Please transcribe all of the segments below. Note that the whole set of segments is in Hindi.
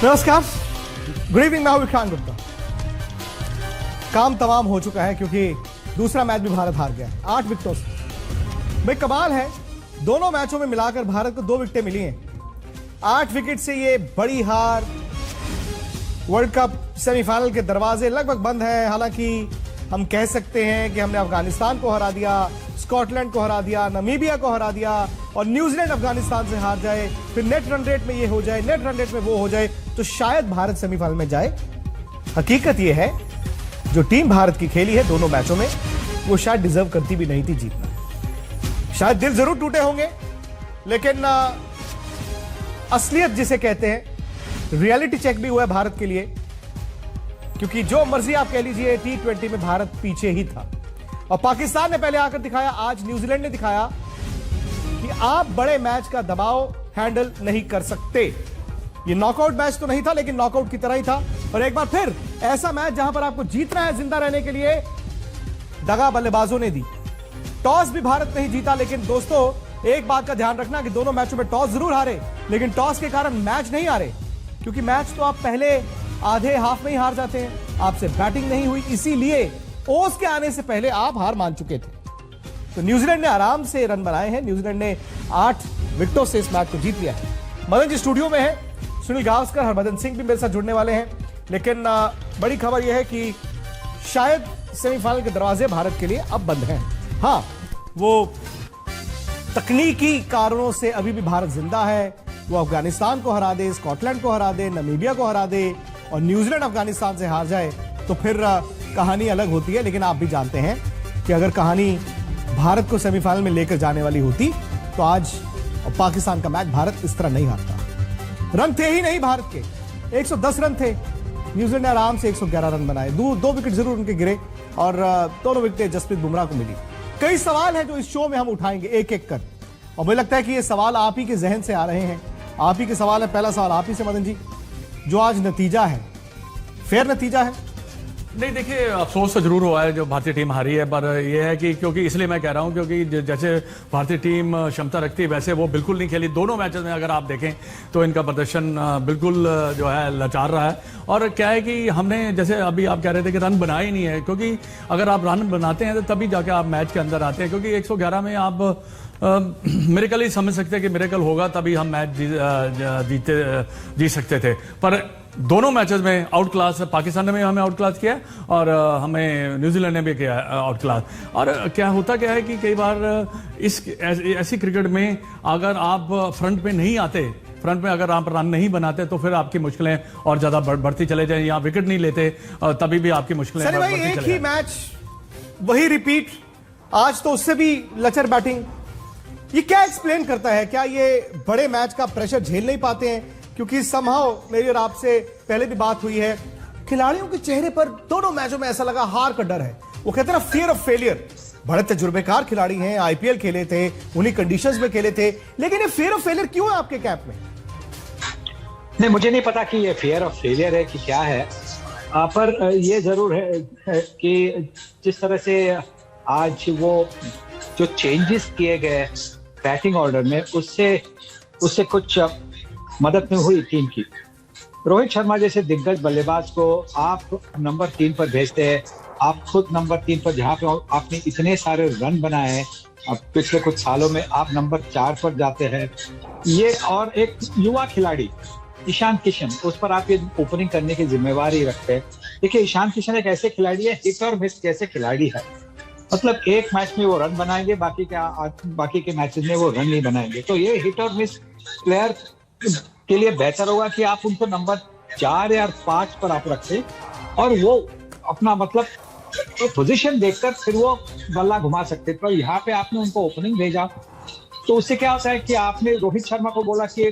नमस्कार, गुड इवनिंग। मैं हूं विक्रांत गुप्ता। काम तमाम हो चुका है क्योंकि दूसरा मैच भी भारत हार गया 8 विकेटों से। भाई कमाल है, दोनों मैचों में मिलाकर भारत को 2 विकेटें मिली हैं। 8 विकेट से ये बड़ी हार। वर्ल्ड कप सेमीफाइनल के दरवाजे लगभग बंद हैं। हालांकि हम कह सकते हैं कि हमने अफगानिस्तान को हरा दिया, स्कॉटलैंड को हरा दिया, नमीबिया को हरा दिया और न्यूजीलैंड अफगानिस्तान से हार जाए, फिर नेट रन रेट में ये हो जाए, नेट रन रेट में वो हो जाए, तो शायद भारत सेमीफाइनल में जाए। हकीकत ये है, जो टीम भारत की खेली है दोनों मैचों में, वो शायद डिजर्व करती भी नहीं थी जीतना। शायद दिल जरूर टूटे होंगे, लेकिन असलियत जिसे कहते हैं, रियलिटी चेक भी हुआ है भारत के लिए। क्योंकि जो मर्जी आप कह लीजिए, T20 में भारत पीछे ही था और पाकिस्तान ने पहले आकर दिखाया, आज न्यूजीलैंड ने दिखाया कि आप बड़े मैच का दबाव हैंडल नहीं कर सकते। ये नॉकआउट मैच तो नहीं था, लेकिन नॉकआउट की तरह ही था। और एक बार फिर ऐसा मैच जहां पर आपको जीतना है जिंदा रहने के लिए, दगा बल्लेबाजों ने दी। टॉस भी भारत नहीं जीता, लेकिन दोस्तों एक बात का ध्यान रखना कि दोनों मैचों में टॉस जरूर हारे, लेकिन टॉस के कारण मैच नहीं हारे। क्योंकि मैच तो आप पहले आधे हाफ में ही हार जाते हैं। आपसे बैटिंग नहीं हुई, इसीलिए ओस के आने से पहले आप हार मान चुके थे। तो न्यूजीलैंड ने आराम से रन बनाए हैं। न्यूजीलैंड ने 8 विकेटों से इस मैच को जीत लिया है। मदन जी स्टूडियो में है, सुनील गावस्कर, हरभजन सिंह भी मेरे साथ जुड़ने वाले हैं। लेकिन बड़ी खबर यह है कि शायद सेमीफाइनल के दरवाजे भारत के लिए अब बंद हैं। हाँ, वो तकनीकी कारणों से अभी भी भारत जिंदा है। वो अफगानिस्तान को हरा दे, स्कॉटलैंड को हरा दे, नमीबिया को हरा दे और न्यूजीलैंड अफगानिस्तान से हार जाए तो फिर कहानी अलग होती है। लेकिन आप भी जानते हैं कि अगर कहानी भारत को सेमीफाइनल में लेकर जाने वाली होती तो आज पाकिस्तान का मैच भारत इस तरह नहीं हारता। रन थे ही नहीं भारत के, 110 रन थे। न्यूजीलैंड ने आराम से 111 रन बनाए। 2 विकेट जरूर उनके गिरे और दोनों विकेटें जसप्रीत बुमराह को मिली। कई सवाल हैं जो इस शो में हम उठाएंगे एक एक कर, और मुझे लगता है कि ये सवाल आप ही के जहन से आ रहे हैं। आप ही के सवाल है। पहला सवाल आप ही से मदन जी, जो आज नतीजा है, फेयर नतीजा है? नहीं, देखिए अफसोस तो जरूर हुआ है जो भारतीय टीम हारी है, पर यह है कि क्योंकि इसलिए मैं कह रहा हूं क्योंकि जैसे भारतीय टीम क्षमता रखती है वैसे वो बिल्कुल नहीं खेली। दोनों मैचेस में अगर आप देखें तो इनका प्रदर्शन बिल्कुल जो है लचार रहा है। और क्या है कि हमने, जैसे अभी आप कह रहे थे कि रन बनाए ही नहीं है, क्योंकि अगर आप रन बनाते हैं तो तभी जाके आप मैच के अंदर आते हैं। क्योंकि 111 में आप मिरेकल ही समझ सकते हैं कि मिरेकल होगा तभी हम मैच जीत सकते थे। पर दोनों मैचेस में आउट क्लास, पाकिस्तान ने भी हमें आउट क्लास किया और हमें न्यूजीलैंड ने भी किया आउट क्लास। और क्या है कि कई बार ऐसी क्रिकेट में अगर आप फ्रंट पे नहीं आते, फ्रंट में अगर आप रन नहीं बनाते तो फिर आपकी मुश्किलें और ज्यादा बढ़ती चले जाए, या विकेट नहीं लेते तभी भी आपकी मुश्किलें बढ़ती चले जाए। एक ही मैच वही रिपीट, आज तो उससे भी लचर बैटिंग। ये क्या एक्सप्लेन करता है? क्या ये बड़े मैच का प्रेशर झेल नहीं पाते हैं? क्योंकि समहाउ मेरी और आपसे पहले भी बात हुई है, खिलाड़ियों के चेहरे पर दोनों मैचों में ऐसा लगा हार का डर है। वो कहते हैं ना, फियर ऑफ फेलियर। बड़े तजुर्बेकार खिलाड़ी हैं, आईपीएल खेले थे, उन्हीं कंडीशंस में खेले थे, लेकिन ये फियर ऑफ फेलियर क्यों है आपके कैंप में? नहीं, मुझे नहीं पता कि ये फियर ऑफ फेलियर है कि क्या है, पर ये जरूर है कि जिस तरह से आज वो जो चेंजेस किए गए बैटिंग ऑर्डर में, उससे कुछ मदद नहीं हुई टीम की। रोहित शर्मा जैसे दिग्गज बल्लेबाज को आप नंबर 3 पर भेजते हैं, आप खुद नंबर 3 पर, जहां पे आपने इतने सारे रन बनाए हैं, अब पिछले कुछ सालों में आप नंबर 4 पर जाते हैं। ये और एक युवा खिलाड़ी ईशान किशन, उस पर आप ये ओपनिंग करने की जिम्मेवारी रखते हैं। देखिए, ईशान किशन एक ऐसे खिलाड़ी है, हिट और मिस जैसे खिलाड़ी है। मतलब एक मैच में वो रन बनाएंगे, बाकी के मैचेस में वो रन नहीं बनाएंगे। तो ये हिट और मिस प्लेयर के लिए बेहतर होगा कि आप उनको नंबर 4 या 5 पर आप रखें और वो अपना मतलब पोजीशन देखकर फिर वो बल्ला घुमा सकते। पर यहाँ पे आपने उनको ओपनिंग भेजा, तो उससे क्या होता है कि आपने रोहित शर्मा को बोला कि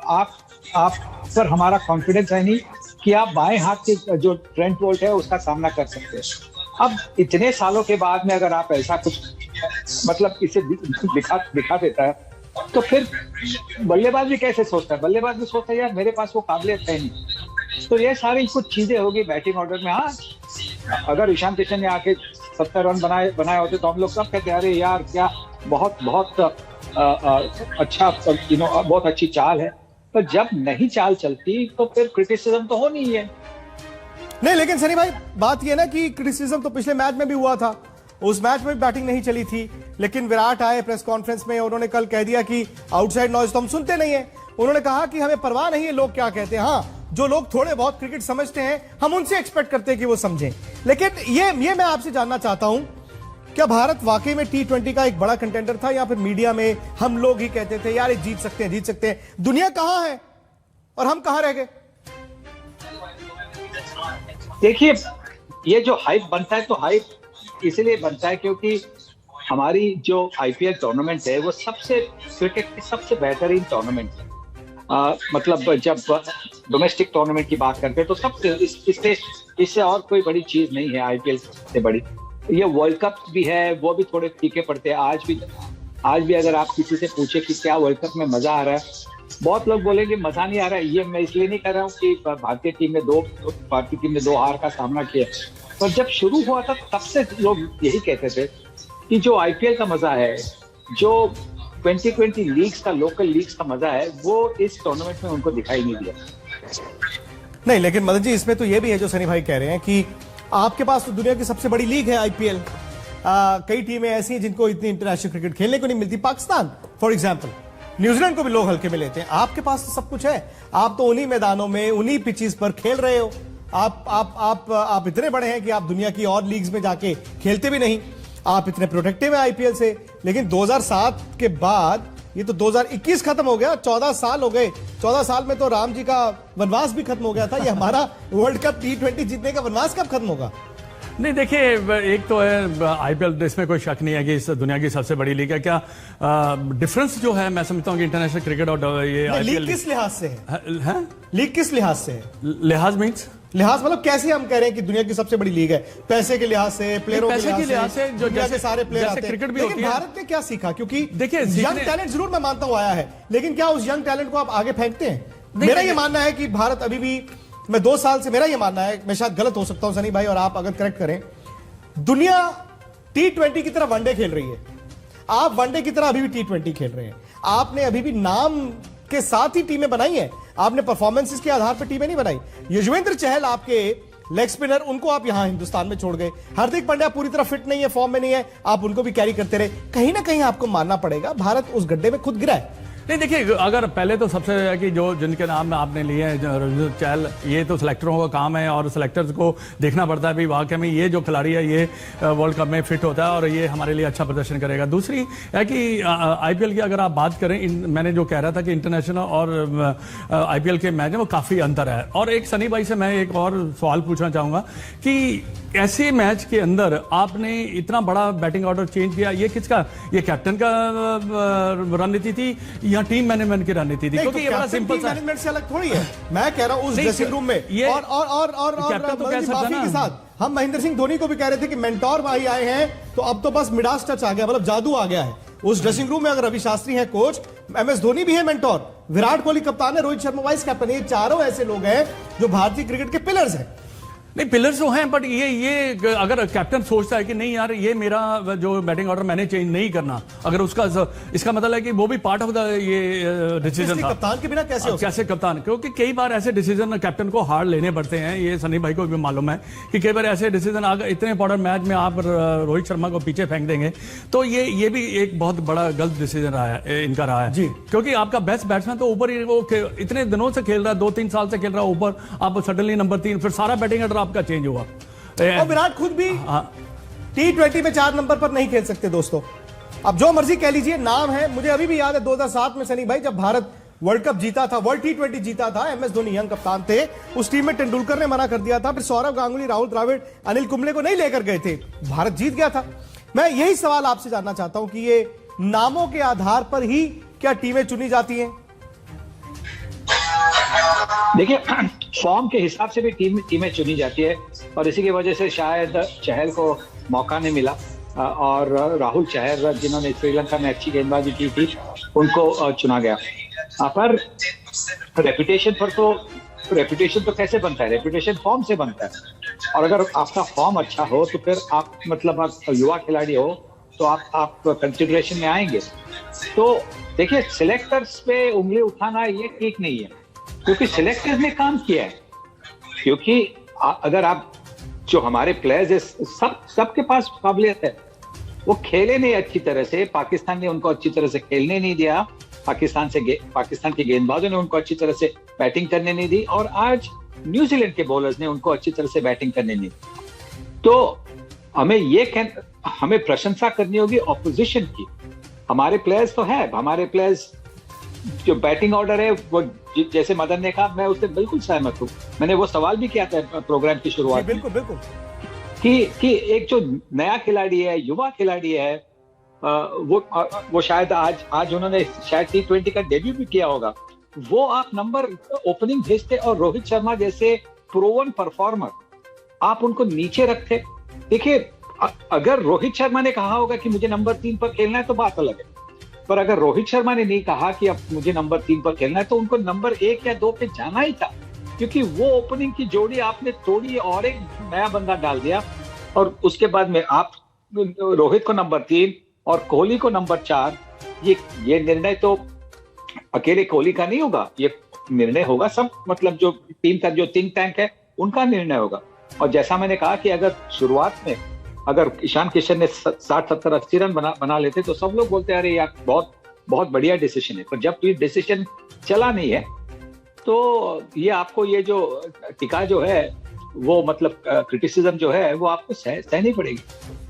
आप पर हमारा कॉन्फिडेंस है नहीं कि आप बाएं हाथ के जो ट्रेंट बोल्ट है उसका सामना कर सकते हैं। अब इतने सालों के बाद में अगर आप ऐसा कुछ मतलब इसे दिखा देता है, तो फिर बल्लेबाज भी कैसे सोचता है? बल्लेबाज भी सोचता है यार मेरे पास वो काबिलियत है नहीं। तो ये सारी कुछ चीजें होगी बैटिंग ऑर्डर में। हाँ, अगर ईशान किशन ने आके 70 रन बनाए होते तो हम लोग सब कहते अरे यार क्या बहुत अच्छा बहुत अच्छी चाल है। पर जब नहीं चाल चलती तो फिर क्रिटिसिज्म तो होनी ही है। नहीं, लेकिन सनी भाई बात यह ना कि क्रिटिसिज्म तो पिछले मैच में भी हुआ था, उस मैच में बैटिंग नहीं चली थी, लेकिन विराट आए प्रेस कॉन्फ्रेंस में, उन्होंने कल कह दिया कि आउटसाइड नॉइज तो हम सुनते नहीं है। उन्होंने कहा कि हमें परवाह नहीं है लोग क्या कहते हैं, हाँ जो लोग थोड़े बहुत क्रिकेट समझते हैं हम उनसे एक्सपेक्ट करते हैं कि वो समझें। लेकिन ये मैं आपसे जानना चाहता हूं, क्या भारत वाकई में T20 का एक बड़ा कंटेंडर था, या फिर मीडिया में हम लोग ही कहते थे यार ये जीत सकते हैं, दुनिया कहां है और हम कहां रह गए? देखिए, ये जो हाइप बनता है तो हाइप इसलिए बनता है क्योंकि हमारी जो IPL टूर्नामेंट है वो क्रिकेट की सबसे बेहतरीन टूर्नामेंट है। मतलब जब डोमेस्टिक टूर्नामेंट की बात करते हैं तो सबसे इससे और कोई बड़ी चीज नहीं है IPL से बड़ी। ये वर्ल्ड कप भी है, वो भी थोड़े फीके पड़ते हैं। आज भी अगर आप किसी से पूछे कि क्या वर्ल्ड कप में मजा आ रहा है, बहुत लोग बोलेंगे मजा नहीं आ रहा है। ये मैं इसलिए नहीं कर रहा हूँ कि भारतीय टीम ने दो हार का सामना किया, पर जब शुरू हुआ था तब से लोग यही कहते थे कि जो IPL का मजा है, जो 2020 लीग्स का, लोकल लीग्स का मजा है, वो इस टूर्नामेंट में उनको दिखाई नहीं दिया। नहीं, लेकिन मदन जी इसमें तो ये भी है जो सनी भाई कह रहे हैं कि आपके पास तो दुनिया की सबसे बड़ी लीग है IPL। कई टीमें ऐसी हैं जिनको इतनी इंटरनेशनल क्रिकेट खेलने को नहीं मिलती। पाकिस्तान फॉर एग्जांपल, न्यूजीलैंड को भी लोग हल्के में लेते हैं। आपके पास तो सब कुछ है, आप तो उन्हीं मैदानों में उन्हीं पिचेस पर खेल रहे हो। आप इतने बड़े हैं कि आप दुनिया की और लीग्स में जाके खेलते भी नहीं। आप इतने प्रोटेक्टिव हैं IPL से, लेकिन 2007 के बाद ये तो 2021 खत्म हो गया, 14 साल हो गए। 14 साल में तो राम जी का वनवास भी खत्म हो गया था। ये हमारा वर्ल्ड कप T20 जीतने का वनवास कब खत्म होगा? नहीं, देखिए, एक तो है IPL, इसमें कोई शक नहीं है कि इस दुनिया की सबसे बड़ी लीग है। क्या डिफरेंस जो है, मैं समझता हूँ कि इंटरनेशनल क्रिकेट और ये IPL लीग किस लिहाज से है? लीग किस लिहाज से है? लिहाज मीन्स लिहाज मतलब कैसे हम कह रहे हैं कि दुनिया की सबसे बड़ी लीग है? पैसे के लिहाज से, प्लेयरों के लिहाज से, जो जैसे सारे प्लेयर आते हैं। क्रिकेट भी होती है। भारत ने क्या सीखा? क्योंकि देखिए, यंग टैलेंट जरूर मैं मानता हूं आया है, लेकिन क्या उस यंग टैलेंट को आप आगे फेंकते हैं? मेरा ये मानना है कि भारत अभी भी, मैं 2 साल से, मेरा ये मानना है, मैं शायद गलत हो सकता हूं सनी भाई और आप अगर करेक्ट करें, दुनिया T20 की तरह वनडे खेल रही है। आप वनडे की तरह अभी भी T20 खेल रहे हैं। आपने अभी भी नाम के साथ ही टीमें बनाई हैं, आपने परफॉर्मेंसेस के आधार पर टीमें नहीं बनाई। युजवेंद्र चहल आपके लेग स्पिनर, उनको आप यहां हिंदुस्तान में छोड़ गए। हार्दिक पांड्या पूरी तरह फिट नहीं है, फॉर्म में नहीं है, आप उनको भी कैरी करते रहे। कहीं ना कहीं आपको मानना पड़ेगा भारत उस गड्ढे में खुद गिरा है। नहीं, देखिए, अगर पहले तो सबसे है कि जो जिनके नाम आपने लिए हैं, चहल, ये तो सिलेक्टरों का काम है और सिलेक्टर्स को देखना पड़ता है भी वाकई में ये जो खिलाड़ी है ये वर्ल्ड कप में फिट होता है और ये हमारे लिए अच्छा प्रदर्शन करेगा। दूसरी है कि IPL की अगर आप बात करें, मैंने जो कह रहा था कि इंटरनेशनल और IPL के मैच में वो काफ़ी अंतर है। और एक सनी भाई से मैं एक और सवाल पूछना चाहूँगा कि ऐसे मैच के अंदर आपने इतना बड़ा बैटिंग ऑर्डर चेंज किया, ये किसका? ये कैप्टन का रणनीति थी या टीम मैनेजमेंट की रणनीति थी? क्योंकि ये बड़ा सिंपल सा मैनेजमेंट से अलग थोड़ी है। मैं कह रहा हूं उस ड्रेसिंग रूम में और कैप्टन तो कह सकता है के साथ हम महेंद्र सिंह धोनी को भी कह रहे थे कि मेंटोर भाई आए हैं तो अब तो बस मिडास टच आ गया, मतलब जादू आ गया है उस ड्रेसिंग रूम में। अगर रवि शास्त्री है कोच, MS धोनी भी है मेंटोर, विराट कोहली कप्तान है, रोहित शर्मा वाइस कैप्टन, ये चारों ऐसे लोग हैं जो भारतीय क्रिकेट के पिलर्स हैं। नहीं, पिलर्स तो हैं, बट ये अगर कैप्टन सोचता है कि नहीं यार ये मेरा जो बैटिंग ऑर्डर मैंने चेंज नहीं करना, अगर उसका इसका मतलब है कि वो भी पार्ट ऑफ द ये डिसीजन था। कप्तान के बिना कैसे कप्तान? क्योंकि कई बार ऐसे डिसीजन कैप्टन को हार्ड लेने पड़ते हैं। ये सनी भाई को भी मालूम है कि कई बार ऐसे डिसीजन, अगर इतने इंपॉर्टेंट मैच में आप रोहित शर्मा को पीछे फेंक देंगे तो ये भी एक बहुत बड़ा गलत डिसीजन इनका रहा है। क्योंकि आपका बेस्ट बैट्समैन तो ऊपर ही, वो इतने दिनों से खेल रहा है, 2-3 साल से खेल रहा है ऊपर, आप सडनली नंबर 3, फिर सारा बैटिंग ऑर्डर आपका चेंज हुआ। और विराट खुद भी T20 में 4 नंबर पर नहीं खेल सकते दोस्तों। अब जो मर्जी कह लीजिए, नाम है। मुझे अभी भी याद है 2007 में सनी भाई जब भारत वर्ल्ड कप जीता था, वर्ल्ड T20 जीता था, MS धोनी यंग कप्तान थे, उस टीम में तेंदुलकर ने मना कर दिया था, फिर सौरव गांगुली, राहुल द्रविड़, अनिल कुंबले को नहीं लेकर गए थे, भारत जीत गया था। मैं यही सवाल आपसे जानना चाहता हूं कि ये नामों के आधार पर ही क्या टीमें चुनी जाती हैं? देखिए, फॉर्म के हिसाब से भी टीमें चुनी जाती है और इसी की वजह से शायद चहल को मौका नहीं मिला और राहुल चहर, जिन्होंने श्रीलंका में अच्छी गेंदबाजी की थी, उनको चुना गया। पर रेपुटेशन तो कैसे बनता है? रेपुटेशन फॉर्म से बनता है और अगर आपका फॉर्म अच्छा हो तो फिर आप, मतलब आप युवा खिलाड़ी हो तो आप कंसिडरेशन में आएंगे। तो देखिए, सिलेक्टर्स पे उंगली उठाना ये ठीक नहीं है, क्योंकि सिलेक्टर्स ने काम किया है। क्योंकि अगर आप जो हमारे प्लेयर्स है, सबके पास काबिलियत है, वो खेले नहीं अच्छी तरह से, पाकिस्तान ने उनको अच्छी तरह से खेलने नहीं दिया, पाकिस्तान के गेंदबाजों ने उनको अच्छी तरह से बैटिंग करने नहीं दी, और आज न्यूजीलैंड के बॉलर्स ने उनको अच्छी तरह से बैटिंग करने नहीं दी। तो हमें प्रशंसा करनी होगी ऑपोजिशन की। हमारे प्लेयर्स तो है, हमारे प्लेयर्स जो बैटिंग ऑर्डर है वो जैसे मदन ने कहा, मैं उससे बिल्कुल सहमत हूँ। मैंने वो सवाल भी किया था प्रोग्राम की शुरुआत में, बिल्कुल कि एक जो नया खिलाड़ी है, युवा खिलाड़ी है, वो शायद आज उन्होंने शायद T20 का डेब्यू भी किया होगा, वो आप नंबर ओपनिंग भेजते और रोहित शर्मा जैसे प्रोवन परफॉर्मर आप उनको नीचे रखते। देखिए, अगर रोहित शर्मा ने कहा होगा कि मुझे नंबर 3 पर खेलना है तो बात अलग है, पर अगर रोहित शर्मा ने नहीं कहा कि अब मुझे नंबर 3 पर खेलना है, तो उनको नंबर 1 या 2 पे जाना ही था, क्योंकि वो ओपनिंग की जोड़ी आपने तोड़ी और एक नया बंदा डाल दिया, और उसके बाद में आप रोहित को नंबर 3 और कोहली को नंबर 4। ये निर्णय तो अकेले कोहली का नहीं होगा, ये निर्णय होगा सब, मतलब जो टीम का जो थिंक टैंक है उनका निर्णय होगा। और जैसा मैंने कहा कि अगर शुरुआत में अगर ईशान किशन ने 60, 70, 80 रन बना लेते तो सब लोग बोलते अरे यार बहुत बढ़िया डिसीजन है, पर जब ये डिसीजन चला नहीं है तो ये आपको ये जो टिका जो है वो मतलब क्रिटिसिज्म जो है वो आपको सहनी पड़ेगी।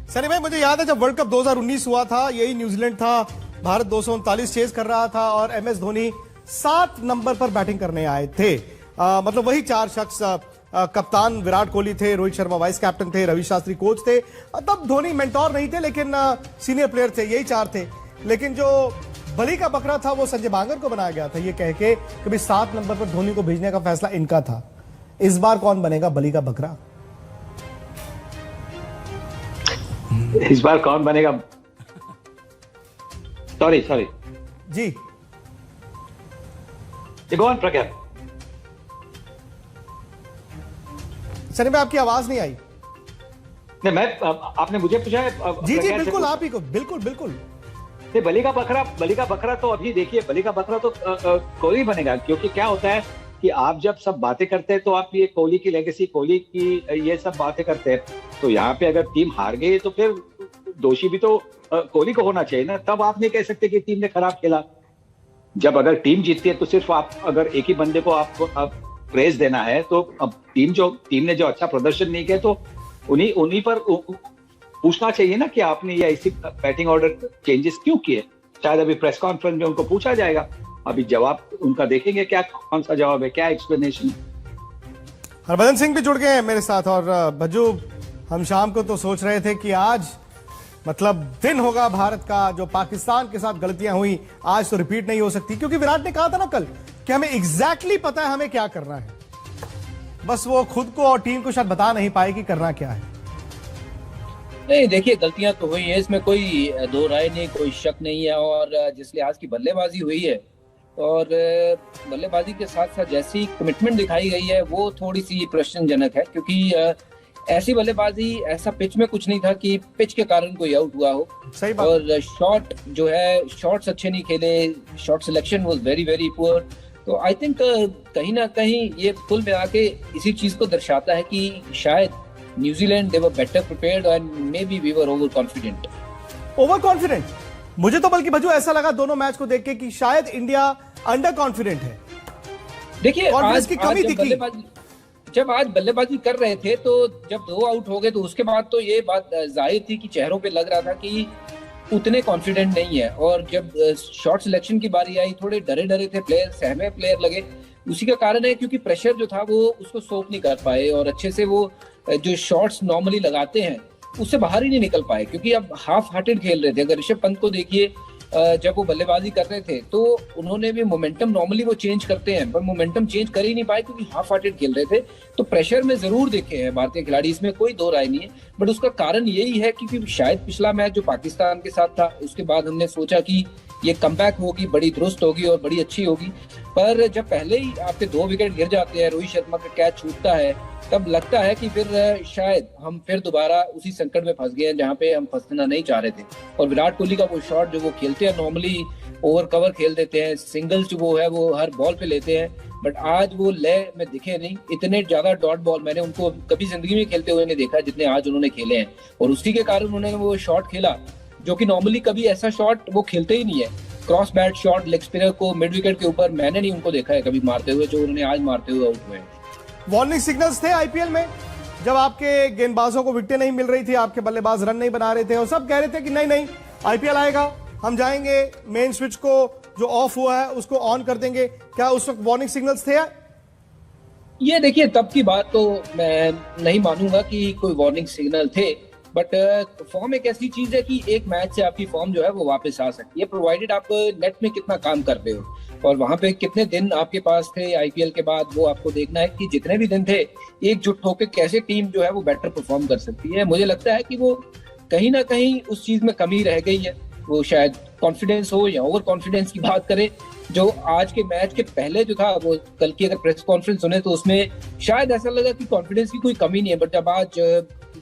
सनी भाई, मुझे याद है जब वर्ल्ड कप 2019 हुआ था, यही न्यूजीलैंड था, भारत 239 चेज कर रहा था और MS धोनी 7 नंबर पर बैटिंग करने आए थे। मतलब वही 4 शख्स, कप्तान विराट कोहली थे, रोहित शर्मा वाइस कैप्टन थे, रवि शास्त्री कोच थे, तब धोनी मेंटोर नहीं थे लेकिन सीनियर प्लेयर थे, यही 4 थे। लेकिन जो बलि का बकरा था वो संजय बांगर को बनाया गया था, ये कह के कि भाई 7 नंबर पर धोनी को भेजने का फैसला इनका था। इस बार कौन बनेगा बलि का बकरा? इस बार कौन बनेगा? सॉरी जी, गो ऑन प्रज्ञा। सनी भाई, आपकी आवाज नहीं आई। नहीं, मैं आपने मुझे पूछा है। जी बिल्कुल, आप ही को, बिल्कुल। बलि का बकरा तो अभी देखिए, बलि का बकरा तो कोहली बनेगा, क्योंकि क्या होता है कि आप जब सब बातें करते हैं तो आप ये कोहली की लेगेसी, कोहली की ये सब बातें करते हैं, तो यहाँ पे अगर टीम हार गई तो फिर दोषी भी तो कोहली को होना चाहिए ना। तब आप नहीं कह सकते कि टीम ने खराब खेला। जब अगर टीम जीतती है तो सिर्फ आप अगर एक ही बंदे को आप प्रेज देना है, तो अब टीम ने जो अच्छा प्रदर्शन नहीं किया तो उन्हीं पर पूछना चाहिए ना कि आपने ये ऐसी बैटिंग ऑर्डर चेंजेस क्यों किए। शायद अभी प्रेस कॉन्फ्रेंस में उनको पूछा जाएगा, अभी जवाब उनका देखेंगे क्या, कौन सा जवाब है, क्या एक्सप्लेनेशन है। हरभजन सिंह भी जुड़ गए हैं मेरे साथ। और भज्जू, हम शाम को तो सोच रहे थे कि आज मतलब दिन होगा भारत का, जो पाकिस्तान के साथ गलतियां हुई आज तो रिपीट नहीं हो सकती, क्योंकि विराट ने कहा था ना कल कि हमें एग्जैक्टली पता है हमें क्या करना है, बस वो खुद को और टीम को शायद बता नहीं पाए कि करना क्या है। नहीं, देखिए, गलतियां तो हुई है, इसमें कोई दो राय नहीं, कोई शक नहीं है। और जिस लिहाज की बल्लेबाजी हुई है और बल्लेबाजी के साथ साथ जैसी कमिटमेंट दिखाई गई है वो थोड़ी सी प्रश्नजनक है, क्योंकि ऐसी बल्लेबाजी, ऐसा पिच में कुछ नहीं था कि पिच के कारण कोई आउट हुआ हो। सही बात। और शॉट जो है, शॉट्स अच्छे नहीं खेले, shot selection was very very poor. तो आई थिंक कहीं ना कहीं ये कुल मिला के इसी चीज को दर्शाता है कि शायद New Zealand they were better prepared and maybe we were overconfident. मुझे तो बल्कि भज्जू ऐसा लगा दोनों मैच को देख के कि शायद इंडिया अंडर कॉन्फिडेंट है। देखिए, कॉन्फिडेंस की कमी दिखी जब आज बल्लेबाजी कर रहे थे, तो जब 2 आउट हो गए तो उसके बाद तो ये बात जाहिर थी कि चेहरों पे लग रहा था कि उतने कॉन्फिडेंट नहीं है। और जब शॉट सिलेक्शन की बारी आई, थोड़े डरे थे प्लेयर, सहमे प्लेयर लगे। उसी का कारण है क्योंकि प्रेशर जो था वो उसको सोप नहीं कर पाए और अच्छे से वो जो शॉट्स नॉर्मली लगाते हैं उससे बाहर ही नहीं निकल पाए, क्योंकि अब हाफ हार्टेड खेल रहे थे। अगर ऋषभ पंत को देखिए, जब वो बल्लेबाजी कर रहे थे तो उन्होंने भी मोमेंटम, नॉर्मली वो चेंज करते हैं पर मोमेंटम चेंज कर ही नहीं पाए क्योंकि हाफ हार्टेड खेल रहे थे। तो प्रेशर में जरूर देखे हैं भारतीय खिलाड़ी, इसमें कोई दो राय नहीं है। बट उसका कारण यही है क्योंकि शायद पिछला मैच जो पाकिस्तान के साथ था उसके बाद हमने सोचा कि ये कमबैक होगी, बड़ी दुरुस्त होगी और बड़ी अच्छी होगी। पर जब पहले ही आपके 2 विकेट गिर जाते हैं, रोहित शर्मा का कैच छूटता है, तब लगता है कि फिर शायद हम फिर दोबारा उसी संकट में फंस गए हैं जहां पे हम फंसना नहीं चाह रहे थे। और विराट कोहली का वो शॉट जो वो खेलते हैं, नॉर्मली ओवर कवर खेल देते हैं, सिंगल्स जो वो है वो हर बॉल पे लेते हैं, बट आज वो लय में दिखे नहीं। इतने ज्यादा डॉट बॉल मैंने उनको कभी जिंदगी में खेलते हुए नहीं देखा जितने आज उन्होंने खेले हैं। और उसी के कारण उन्होंने वो शॉट खेला जो कि नॉर्मली कभी ऐसा शॉट वो खेलते ही नहीं है। Cross bat shot leg spinner को मिड विकेट के ऊपर मैंने नहीं उनको देखा है कभी मारते हुए, जो उन्होंने आज मारते हुए आउट हुए हैं। वार्निंग सिग्नल्स थे आईपीएल में जब आपके गेंदबाजों को विकेटें नहीं मिल रही थी, आपके बल्लेबाज रन नहीं बना रहे थे और सब कह रहे थे कि नहीं नहीं आईपीएल आएगा, हम जाएंगे मेन स्विच को जो ऑफ हुआ है उसको ऑन कर देंगे। क्या उस वक्त वार्निंग सिग्नल्स थे? ये देखिए, तब की बात तो मैं नहीं मानूंगा कि कोई वार्निंग सिग्नल थे, बट फॉर्म एक ऐसी चीज है कि एक मैच से आपकी फॉर्म जो है वो वापस आ सकती है, प्रोवाइडेड आप नेट में कितना काम करते हो और वहां पे कितने दिन आपके पास थे आईपीएल के बाद। वो आपको देखना है कि जितने भी दिन थे एकजुट होकर कैसे टीम जो है वो बेटर परफॉर्म कर सकती है। मुझे लगता है कि वो कहीं ना कहीं उस चीज में कमी रह गई है। वो शायद कॉन्फिडेंस हो या ओवर कॉन्फिडेंस की बात करें, जो आज के मैच के पहले जो था वो कल की अगर प्रेस कॉन्फ्रेंस सुने तो उसमें शायद ऐसा लगा कि कॉन्फिडेंस की कोई कमी नहीं है, बट जब आज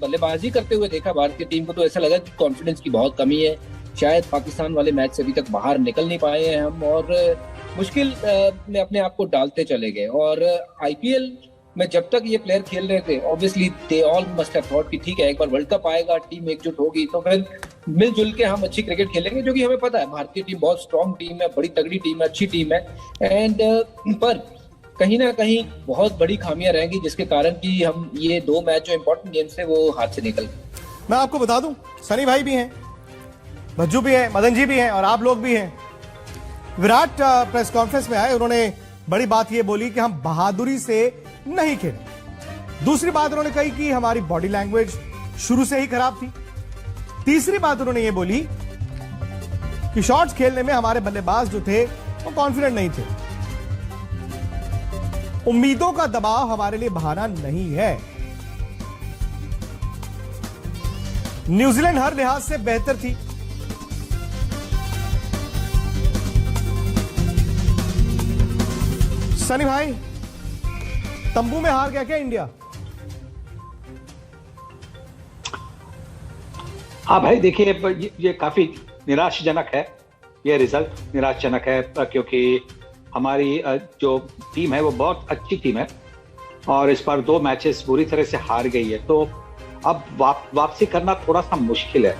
बल्लेबाजी करते हुए देखा भारतीय टीम को तो ऐसा लगा कि कॉन्फिडेंस की बहुत कमी है। शायद पाकिस्तान वाले मैच से अभी तक बाहर निकल नहीं पाए हैं हम और मुश्किल में अपने आप को डालते चले गए। और आईपीएल में जब तक ये प्लेयर खेल रहे थे obviously they all must have thought कि ठीक है एक बार वर्ल्ड कप आएगा, टीम एकजुट होगी तो फिर मिलजुल के हम अच्छी क्रिकेट खेलेंगे, जो कि हमें पता है भारतीय टीम बहुत स्ट्रांग टीम है, बड़ी तगड़ी टीम है, अच्छी टीम है। एंड पर कहीं ना कहीं बहुत बड़ी खामियां रहेंगी जिसके कारण कि हम ये 2 मैच जो इंपॉर्टेंट गेम्स थे वो हाथ से निकल गए। मैं आपको बता दूं, सनी भाई भी हैं, भज्जू भी हैं, मदन जी भी हैं और आप लोग भी हैं। विराट प्रेस कॉन्फ्रेंस में आए, उन्होंने बड़ी बात ये बोली कि हम बहादुरी से नहीं खेले। दूसरी बात उन्होंने कही कि हमारी बॉडी लैंग्वेज शुरू से ही खराब थी। तीसरी बात उन्होंने ये बोली कि शॉट्स खेलने में हमारे बल्लेबाज जो थे वो कॉन्फिडेंट नहीं थे। उम्मीदों का दबाव हमारे लिए बहाना नहीं है। न्यूजीलैंड हर लिहाज से बेहतर थी। सनी भाई, तंबू में हार गया क्या इंडिया? हाँ भाई, देखिए ये काफी निराशाजनक है, ये रिजल्ट निराशाजनक है क्योंकि हमारी जो टीम है वो बहुत अच्छी टीम है और इस बार 2 मैचेस बुरी तरह से हार गई है, तो अब वापसी करना थोड़ा सा मुश्किल है।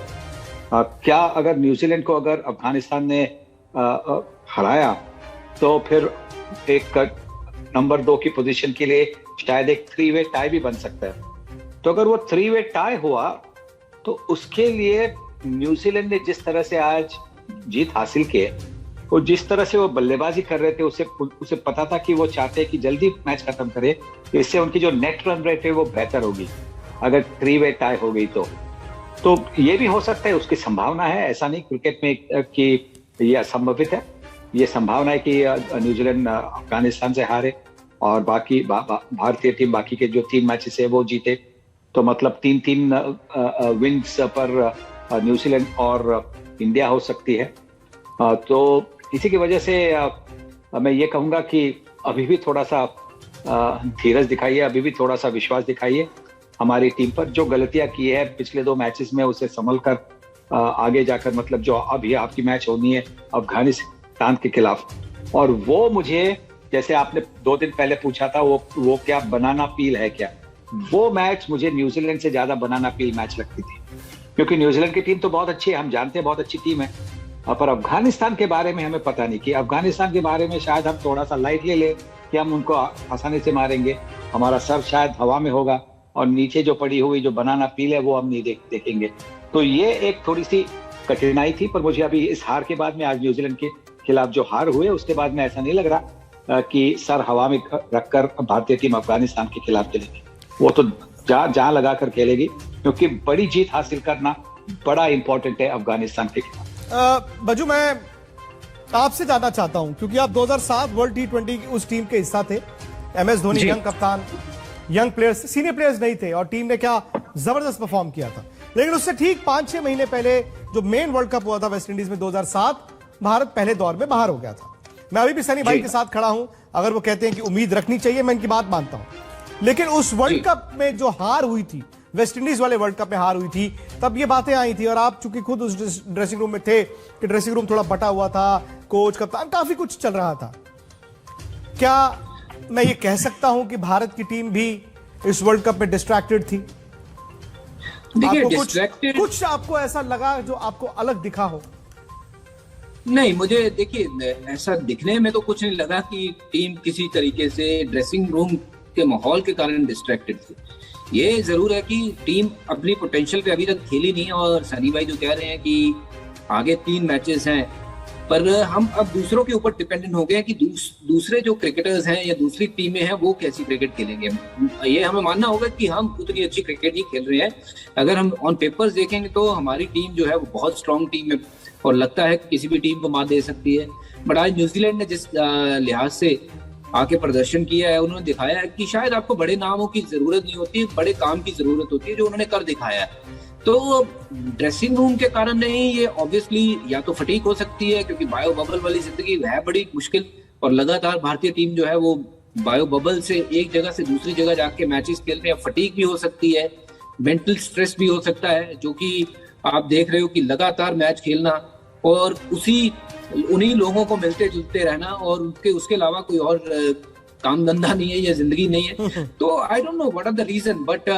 क्या अगर न्यूजीलैंड को अगर अफगानिस्तान ने हराया तो फिर एक नंबर 2 की पोजीशन के लिए शायद एक 3-वे टाई भी बन सकता है। तो अगर वो 3-वे टाई हुआ तो उसके लिए न्यूजीलैंड ने जिस तरह से आज जीत हासिल की है और जिस तरह से वो बल्लेबाजी कर रहे थे उसे पता था कि वो चाहते हैं कि जल्दी मैच खत्म करे, इससे उनकी जो नेट रन रेट है वो बेहतर होगी अगर 3-वे टाई हो गई तो ये भी हो सकता है, उसकी संभावना है। ऐसा नहीं क्रिकेट में कि ये असंभवित है, ये संभावना है कि न्यूजीलैंड अफगानिस्तान से हारे और बाकी भारतीय टीम बाकी के जो 3 मैचेस है वो जीते, तो मतलब 3-3 विन्स पर न्यूजीलैंड और इंडिया हो सकती है। तो इसी की वजह से मैं ये कहूंगा कि अभी भी थोड़ा सा धीरज दिखाइए, अभी भी थोड़ा सा विश्वास दिखाइए हमारी टीम पर। जो गलतियां की है पिछले 2 मैचेस में उसे संभल कर आगे जाकर, मतलब जो अभी आपकी मैच होनी है अफगानिस्तान के खिलाफ, और वो मुझे जैसे आपने 2 दिन पहले पूछा था वो क्या बनाना पील है क्या, वो मैच मुझे न्यूजीलैंड से ज्यादा बनाना पील मैच लगती थी, क्योंकि न्यूजीलैंड की टीम तो बहुत अच्छी है, हम जानते हैं बहुत अच्छी टीम है, पर अफगानिस्तान के बारे में हमें पता नहीं कि अफगानिस्तान के बारे में शायद हम थोड़ा सा लाइट ले लें कि हम उनको आसानी से मारेंगे, हमारा सर शायद हवा में होगा और नीचे जो पड़ी हुई जो बनाना पील है वो हम नहीं देखेंगे। तो ये एक थोड़ी सी कठिनाई थी, पर मुझे अभी इस हार के बाद में, आज न्यूजीलैंड के खिलाफ जो हार हुए उसके बाद में ऐसा नहीं लग रहा कि सर हवा में रखकर भारतीय टीम अफगानिस्तान के खिलाफ खेलेगी। वो तो जहां लगा कर खेलेगी, क्योंकि बड़ी जीत हासिल करना बड़ा इंपॉर्टेंट है अफगानिस्तान के खिलाफ। बजू, मैं आपसे जानना चाहता हूं क्योंकि आप 2007 वर्ल्ड T20 की उस टीम के हिस्सा थे। MS धोनी यंग कप्तान, यंग प्लेयर्स, सीनियर प्लेयर्स नहीं थे और टीम ने क्या जबरदस्त परफॉर्म किया था। लेकिन उससे ठीक 5-6 महीने पहले जो मेन वर्ल्ड कप हुआ था वेस्ट इंडीज में 2007, भारत पहले दौर में बाहर हो गया था। मैं अभी भी सनी भाई के साथ खड़ा हूं, अगर वो कहते हैं कि उम्मीद रखनी चाहिए, मैं इनकी बात मानता हूं। लेकिन उस वर्ल्ड कप में जो हार हुई थी, वेस्ट इंडीज वाले वर्ल्ड कप में हार हुई थी, तब ये बातें आई थी, और आप चूंकि खुद उस ड्रेसिंग रूम में थे कि ड्रेसिंग रूम थोड़ा बटा हुआ था, कोच कप्तान काफी कुछ चल रहा था। क्या मैं ये कह सकता हूं कि भारत की टीम भी इस वर्ल्ड कप में डिस्ट्रैक्टेड थी? देखिए, कुछ आपको ऐसा लगा जो आपको अलग दिखा हो? नहीं, मुझे देखिए ऐसा दिखने में तो कुछ नहीं लगा कि टीम किसी तरीके से ड्रेसिंग रूम के माहौल के कारण डिस्ट्रैक्टेड थी। ये जरूर है कि टीम अपनी पोटेंशियल पे अभी तक खेली नहीं है, और सनी भाई जो कह रहे हैं कि आगे 3 मैचेस हैं, पर हम अब दूसरों के ऊपर डिपेंडेंट हो गए हैं कि दूसरे जो क्रिकेटर्स हैं या दूसरी टीमें हैं वो कैसी क्रिकेट खेलेंगे। ये हमें मानना होगा कि हम उतनी अच्छी क्रिकेट नहीं खेल रहे हैं। अगर हम ऑन पेपर्स देखेंगे तो हमारी टीम जो है वो बहुत स्ट्रांग टीम है और लगता है कि किसी भी टीम को मात दे सकती है। बट आज न्यूजीलैंड ने जिस लिहाज से आके प्रदर्शन किया है, उन्होंने दिखाया है कि शायद आपको बड़े नामों की जरूरत नहीं होती, बड़े काम की जरूरत होती है, जो उन्होंने कर दिखाया है। तो ड्रेसिंग रूम के कारण नहीं, ये ऑब्वियसली या तो फटीक हो सकती है, क्योंकि बायो बबल वाली जिंदगी है बड़ी मुश्किल, और लगातार भारतीय टीम जो है वो बायो बबल से एक जगह से दूसरी जगह जाके मैचेस खेल रहे हैं। फटीक भी हो सकती है, मेंटल स्ट्रेस भी हो सकता है, जो कि आप देख रहे हो कि लगातार मैच खेलना और उन्हीं लोगों को मिलते जुलते रहना, और उसके अलावा कोई और काम धंधा नहीं है, ये जिंदगी नहीं है। तो I don't know what are the reason, but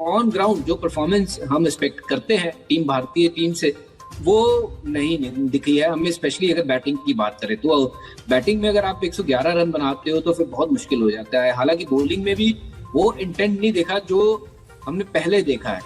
on ground जो परफॉर्मेंस हम एक्सपेक्ट करते हैं भारतीय टीम से, वो नहीं दिखी है हमें। स्पेशली अगर बैटिंग की बात करें तो बैटिंग में अगर आप 111 रन बनाते हो तो फिर बहुत मुश्किल हो जाता है। हालांकि बॉलिंग में भी वो इंटेंट नहीं देखा जो हमने पहले देखा है।